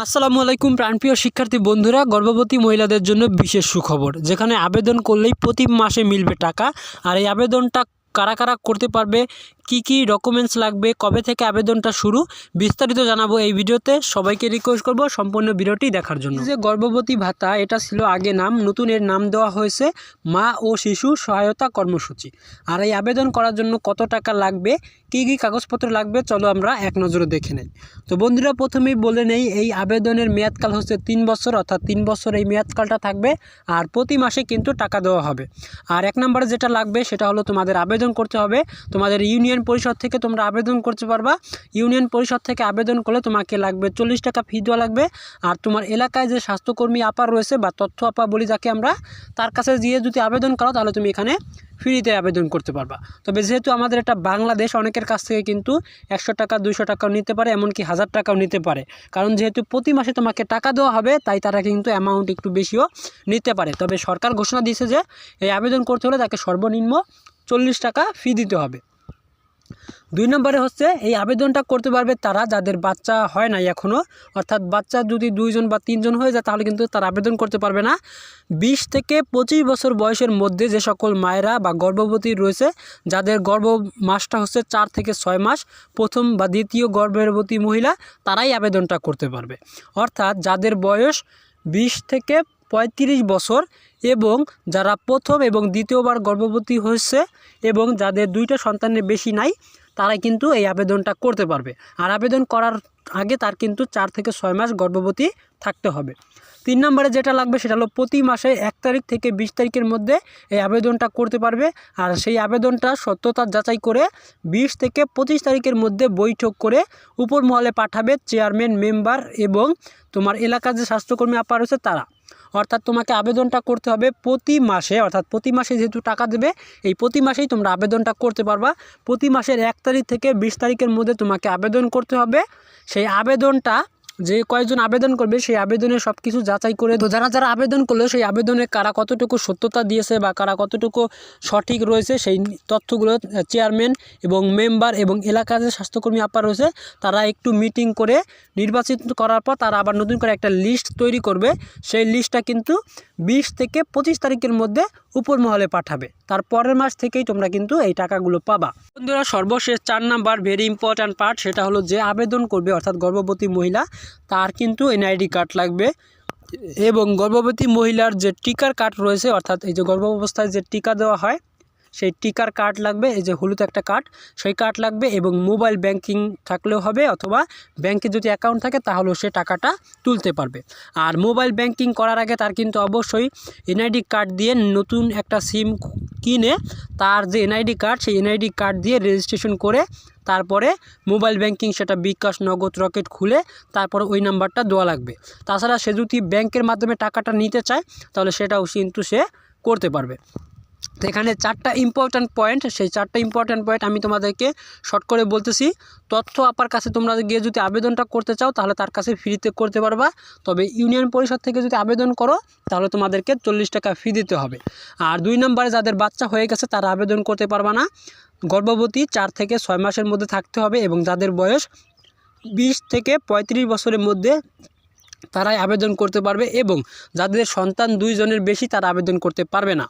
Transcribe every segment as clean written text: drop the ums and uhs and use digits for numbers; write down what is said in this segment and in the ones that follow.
আসসালামু আলাইকুম প্রাণপ্রিয় শিক্ষার্থী বন্ধুরা, গর্ভবতী মহিলাদের জন্য বিশেষ সুখবর, যেখানে আবেদন করলেই প্রতি মাসে মিলবে টাকা। আর এই আবেদনটা কারা কারা করতে পারবে, কি কি ডকুমেন্টস লাগবে, কবে থেকে আবেদনটা শুরু, বিস্তারিত জানাবো এই ভিডিওতে। সবাইকে রিকোয়েস্ট করব সম্পূর্ণ ভিডিওটি দেখার জন্য। যে গর্ভবতী ভাতা, এটা ছিল আগে নাম, নতুন এর নাম দেওয়া হয়েছে মা ও শিশু সহায়তা কর্মসূচি। আর এই আবেদন করার জন্য কত টাকা লাগবে, কী কী কাগজপত্র লাগবে, চলো আমরা এক নজরে দেখে নেই। তো বন্ধুরা, প্রথমেই বলে নেই এই আবেদনের মেয়াদকাল হচ্ছে 3 বছর, অর্থাৎ 3 বছর এই মেয়াদকালটা থাকবে। আর প্রতি মাসে কিন্তু টাকা দেওয়া হবে। আর এক নম্বরে যেটা লাগবে সেটা হলো তোমাদের আবেদন করতে হবে তোমাদের ইউনিয়ন পরিষদ থেকে। তোমরা আবেদন করতে পারবা। ইউনিয়ন পরিষদ থেকে আবেদন করলে তোমাকে লাগবে 40 টাকা ফি দেওয়া লাগবে। আর তোমার এলাকায় যে স্বাস্থ্যকর্মী আপা রয়েছে বা তথ্য আপা বলি যাকে আমরা, তার কাছে গিয়ে যদি আবেদন করো তাহলে তুমি এখানে ফ্রিতে আবেদন করতে পারবা। তবে যেহেতু আমাদের এটা বাংলাদেশ, অনেকের কাছ থেকে কিন্তু 100 টাকা 200 টাকাও নিতে পারে, এমনকি 1000 টাকাও নিতে পারে। কারণ যেহেতু প্রতি মাসে তোমাকে টাকা দেওয়া হবে, তাই তারা কিন্তু অ্যামাউন্ট একটু বেশিও নিতে পারে। তবে সরকার ঘোষণা দিয়েছে যে এই আবেদন করতে হলে তাকে সর্বনিম্ন 40 টাকা ফি দিতে হবে। 2 নম্বরে হচ্ছে এই আবেদনটা করতে পারবে তারা যাদের বাচ্চা হয় নাই এখনও, অর্থাৎ বাচ্চা যদি 2 জন বা 3 জন হয়ে যায় তাহলে কিন্তু তারা আবেদন করতে পারবে না। 20 থেকে 25 বছর বয়সের মধ্যে যে সকল মায়েরা বা গর্ভবতী রয়েছে, যাদের গর্ভ মাসটা হচ্ছে 4 থেকে 6 মাস, প্রথম বা দ্বিতীয় গর্ভবতী মহিলা, তারাই আবেদনটা করতে পারবে। অর্থাৎ যাদের বয়স 20 থেকে 35 বছর এবং যারা প্রথম এবং দ্বিতীয়বার গর্ভবতী হয়েছে এবং যাদের 2টা সন্তানের বেশি নাই, তারাই কিন্তু এই আবেদনটা করতে পারবে। আর আবেদন করার আগে তার কিন্তু 4 থেকে 6 মাস গর্ভবতী থাকতে হবে। 3 নম্বরে যেটা লাগবে সেটা হলো প্রতি মাসে 1 তারিখ থেকে 20 তারিখের মধ্যে এই আবেদনটা করতে পারবে। আর সেই আবেদনটা সত্যতা যাচাই করে 20 থেকে 25 তারিখের মধ্যে বৈঠক করে উপর মহলে পাঠাবে চেয়ারম্যান, মেম্বার এবং তোমার এলাকার যে স্বাস্থ্যকর্মী আপা রয়েছে তারা। অর্থাৎ তোমাকে আবেদনটা করতে হবে প্রতি মাসে, অর্থাৎ প্রতি মাসে যেহেতু টাকা দেবে, এই প্রতি মাসেই তোমরা আবেদনটা করতে পারবা। প্রতি মাসের 1 তারিখ থেকে 20 তারিখের মধ্যে তোমাকে আবেদন করতে হবে। সেই আবেদনটা যে কয়েকজন আবেদন করবে সেই আবেদনের সব কিছু যাচাই করে, তো যারা যারা আবেদন করলো সেই আবেদনে কারা কতটুকু সত্যতা দিয়েছে বা কারা কতটুকু সঠিক রয়েছে, সেই তথ্যগুলো চেয়ারম্যান এবং মেম্বার এবং এলাকার যে স্বাস্থ্যকর্মী আপা রয়েছে তারা একটু মিটিং করে নির্বাচিত করার পর তারা আবার নতুন করে একটা লিস্ট তৈরি করবে। সেই লিস্টটা কিন্তু 20 থেকে 25 তারিখের মধ্যে উপর মহলে পাঠাবে। তার পরের মাস থেকেই তোমরা কিন্তু এই টাকাগুলো পাবা। বন্ধুরা, সর্বশেষ 4 নাম্বার ভেরি ইম্পর্ট্যান্ট পার্ট, সেটা হলো যে আবেদন করবে অর্থাৎ গর্ভবতী মহিলা, তার কিন্তু এনআইডি কার্ড লাগবে এবং গর্ভবতী মহিলার যে টিকার কার্ড রয়েছে, অর্থাৎ এই যে গর্ভাবস্থায় যে টিকা দেওয়া হয় সেই টিকার কার্ড লাগবে, এই যে হলুদ একটা কার্ড, সেই কার্ড লাগবে এবং মোবাইল ব্যাংকিং থাকলেও হবে, অথবা ব্যাংকে যদি অ্যাকাউন্ট থাকে তাহলেও সে টাকাটা তুলতে পারবে। আর মোবাইল ব্যাংকিং করার আগে তার কিন্তু অবশ্যই এনআইডি কার্ড দিয়ে নতুন একটা সিম কিনে তার যে এনআইডি কার্ড, সেই এনআইডি কার্ড দিয়ে রেজিস্ট্রেশন করে তারপরে মোবাইল ব্যাংকিং, সেটা বিকাশ, নগদ, রকেট খুলে তারপরে ওই নাম্বারটা দেওয়া লাগবে। তাছাড়া সে যদি ব্যাংকের মাধ্যমে টাকাটা নিতে চায় তাহলে সেটাও কিন্তু সে করতে পারবে। তো এখানে 4টা ইম্পর্ট্যান্ট পয়েন্ট, সেই 4টা ইম্পর্ট্যান্ট পয়েন্ট আমি তোমাদেরকে শর্ট করে বলতেছি। তথ্য আপার কাছে তোমরা গিয়ে যদি আবেদনটা করতে চাও তাহলে তার কাছে ফ্রিতে করতে পারবা। তবে ইউনিয়ন পরিষদ থেকে যদি আবেদন করো তাহলে তোমাদেরকে 40 টাকা ফি দিতে হবে। আর 2 নম্বরে যাদের বাচ্চা হয়ে গেছে তারা আবেদন করতে পারবা না। গর্ভবতী 4 থেকে 6 মাসের মধ্যে থাকতে হবে এবং যাদের বয়স 20 থেকে 35 বছরের মধ্যে তারাই আবেদন করতে পারবে এবং যাদের সন্তান 2 জনের বেশি তারা আবেদন করতে পারবে না।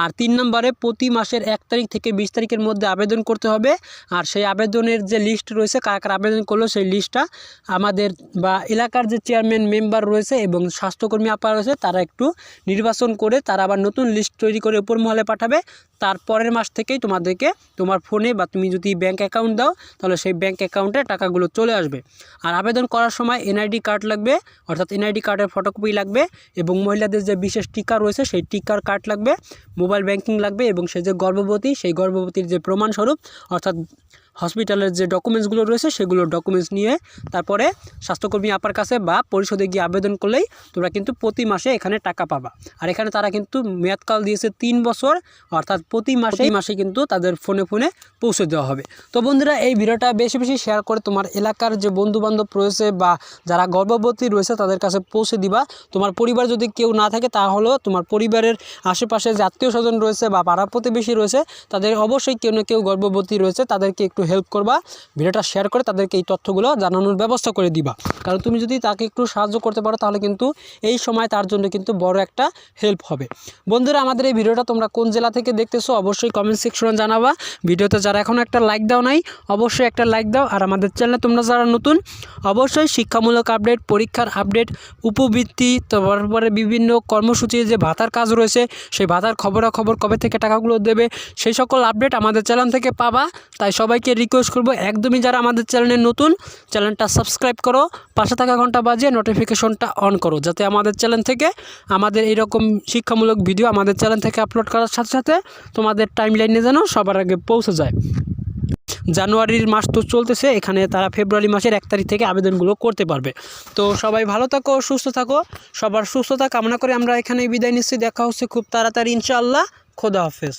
আর 3 নম্বরে প্রতি মাসের 1 তারিখ থেকে 20 তারিখের মধ্যে আবেদন করতে হবে। আর সেই আবেদনের যে লিস্ট রয়েছে, কারা কারা আবেদন করলো সেই লিস্টটা আমাদের বা এলাকার যে চেয়ারম্যান, মেম্বার রয়েছে এবং স্বাস্থ্যকর্মী আপা রয়েছে তারা একটু নির্বাচন করে তারা আবার নতুন লিস্ট তৈরি করে উপর মহলে পাঠাবে। তার পরের মাস থেকেই তোমাদেরকে তোমার ফোনে বা তুমি যদি ব্যাংক অ্যাকাউন্ট দাও তাহলে সেই ব্যাংক অ্যাকাউন্টে টাকাগুলো চলে আসবে। আর আবেদন করার সময় এনআইডি কার্ড লাগবে, অর্থাৎ এনআইডি কার্ডের ফটোকপি লাগবে এবং মহিলাদের যে বিশেষ টিকা রয়েছে সেই টিকার কার্ড লাগবে, মোবাইল ব্যাংকিং লাগবে এবং সে যে গর্ভবতী সেই গর্ভবতীর যে প্রমাণস্বরূপ, অর্থাৎ হসপিটালের যে ডকুমেন্টসগুলো রয়েছে সেগুলোর ডকুমেন্টস নিয়ে তারপরে স্বাস্থ্যকর্মী আপার কাছে বা পরিষদে গিয়ে আবেদন করলেই তোমরা কিন্তু প্রতি মাসে এখানে টাকা পাবা। আর এখানে তারা কিন্তু মেয়াদকাল দিয়েছে 3 বছর, অর্থাৎ প্রতি মাসে কিন্তু তাদের ফোনে ফোনে পৌঁছে দেওয়া হবে। তো বন্ধুরা, এই ভিডিওটা বেশি বেশি শেয়ার করে তোমার এলাকার যে বন্ধুবান্ধব রয়েছে বা যারা গর্ভবতী রয়েছে তাদের কাছে পৌঁছে দিবা। তোমার পরিবার যদি কেউ না থাকে তাহলেও তোমার পরিবারের আশেপাশে যে আত্মীয় স্বজন রয়েছে বা পাড়া প্রতিবেশী রয়েছে তাদের অবশ্যই কেউ না কেউ গর্ভবতী রয়েছে, তাদেরকে একটু একটু হেল্প করবা, ভিডিওটা শেয়ার করে তাদেরকে এই তথ্যগুলো জানানোর ব্যবস্থা করে দিবা। কারণ তুমি যদি তাকে একটু সাহায্য করতে পারো তাহলে কিন্তু এই সময় তার জন্য কিন্তু বড় একটা হেল্প হবে। বন্ধুরা, আমাদের এই ভিডিওটা তোমরা কোন জেলা থেকে দেখতেছো অবশ্যই কমেন্ট সেকশনে জানাবা। ভিডিওতে যারা এখনও একটা লাইক দাও নাই অবশ্যই একটা লাইক দাও। আর আমাদের চ্যানেলে তোমরা যারা নতুন অবশ্যই শিক্ষামূলক আপডেট, পরীক্ষার আপডেট, উপবৃত্তি, তারপরে বিভিন্ন কর্মসূচির যে ভাতার কাজ রয়েছে সেই ভাতার খবরাখবর, কবে থেকে টাকাগুলো দেবে, সেই সকল আপডেট আমাদের চ্যানেল থেকে পাবা। তাই সবাইকে রিকোয়েস্ট করব, একদমই যারা আমাদের চ্যানেলে নতুন চ্যানেলটা সাবস্ক্রাইব করো, পাশে থাকা ঘন্টা বাজিয়ে নোটিফিকেশনটা অন করো, যাতে আমাদের চ্যানেল থেকে আমাদের এইরকম শিক্ষামূলক ভিডিও আমাদের চ্যানেল থেকে আপলোড করার সাথে সাথে তোমাদের টাইমলাইনে যেন সবার আগে পৌঁছে যায়। জানুয়ারির মাস তো চলতেছে, এখানে তারা ফেব্রুয়ারি মাসের 1 তারিখ থেকে আবেদনগুলো করতে পারবে। তো সবাই ভালো থাকো, সুস্থ থাকো, সবার সুস্থতা কামনা করে আমরা এখানেই বিদায় নিচ্ছি। দেখা হচ্ছে খুব তাড়াতাড়ি ইনশাআল্লাহ। খোদা হাফেজ।